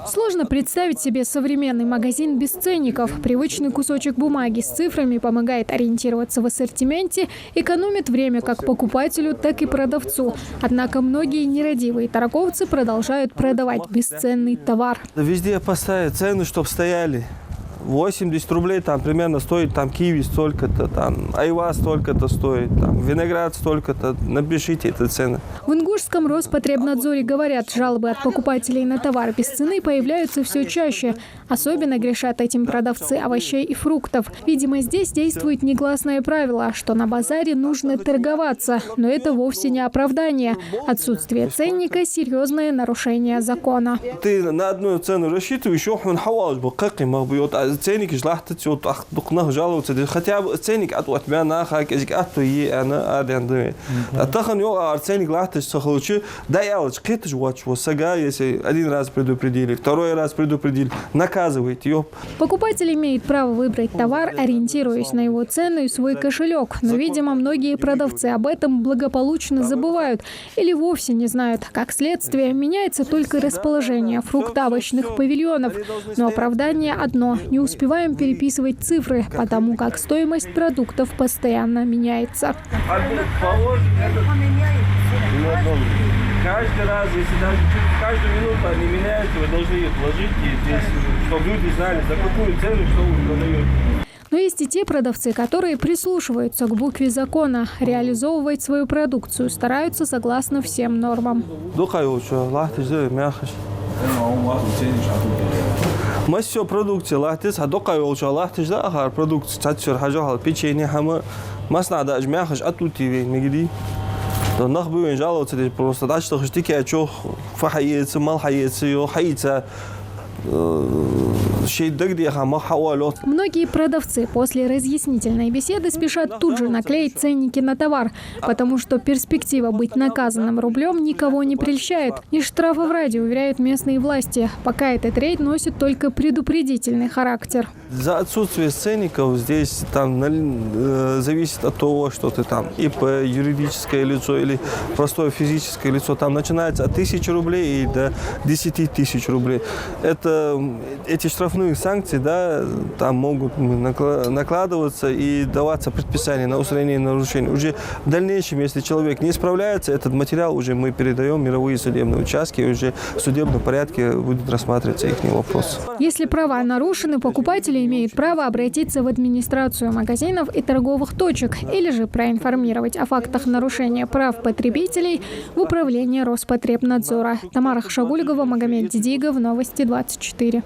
Сложно представить себе современный магазин без ценников. Привычный кусочек бумаги с цифрами помогает ориентироваться в ассортименте, экономит время как покупателю, так и продавцу. Однако многие нерадивые торговцы продолжают продавать бесценный товар. Везде поставят цены, чтобы стояли. 80 рублей там примерно стоит там киви столько-то, там айва столько-то стоит, там виноград столько-то. Напишите эти цены. В Ингушском Роспотребнадзоре говорят, жалобы от покупателей на товар без цены появляются все чаще. Особенно грешат этим продавцы овощей и фруктов. Видимо, здесь действует негласное правило, что на базаре нужно торговаться. Но это вовсе не оправдание. Отсутствие ценника – серьезное нарушение закона. Ты на одну цену рассчитываешь, ценник жлахтать от ахтукнах жалуются, хотя бы ценник от меня хак язык от и она аденды. А тахан его ценник лахтать сохлучи, да я вот скрыть жвачь, вот сага, если один раз предупредили, второй раз предупредили, наказывайте ее. Покупатель имеет право выбрать товар, ориентируясь на его цену и свой кошелек. Но, видимо, многие продавцы об этом благополучно забывают или вовсе не знают. Как следствие, меняется только расположение фруктово-овощных павильонов. Но оправдание одно – не успеваем переписывать цифры, потому как стоимость продуктов постоянно меняется. Каждый раз, если даже каждую минуту они меняются, вы должны их вложить, чтобы люди знали, за какую цену что вы продаете. Но есть и те продавцы, которые прислушиваются к букве закона, реализовывать свою продукцию, стараются согласно всем нормам. Мы все продукция лахтис, а дока улучшал лахтис, да, ахар продукция, цатсер хажал, печенье, хама, масна да, жмяхаш, а тут и вегнигди. То нахбуем жаловаться, просто дальше что хотите, а что фахается, мал хается, ё хается. Многие продавцы после разъяснительной беседы спешат тут же наклеить ценники на товар, потому что перспектива быть наказанным рублем никого не прельщает. И штрафы в ради, уверяют местные власти. Пока этот рейд носит только предупредительный характер. За отсутствие ценников здесь там зависит от того, что ты там ИП, юридическое лицо или простое физическое лицо. Там начинается от 1000 рублей и до 10 тысяч рублей. Эти штрафные санкции, да, там могут накладываться и даваться предписания на устранение нарушений. Уже в дальнейшем, если человек не справляется, этот материал уже мы передаем в мировые судебные участки, и уже в судебном порядке будет рассматриваться их вопрос. Если права нарушены, покупатели имеют право обратиться в администрацию магазинов и торговых точек или же проинформировать о фактах нарушения прав потребителей в управление Роспотребнадзора. Тамара Хашагульгова, Магомед Дидигов, Новости 24.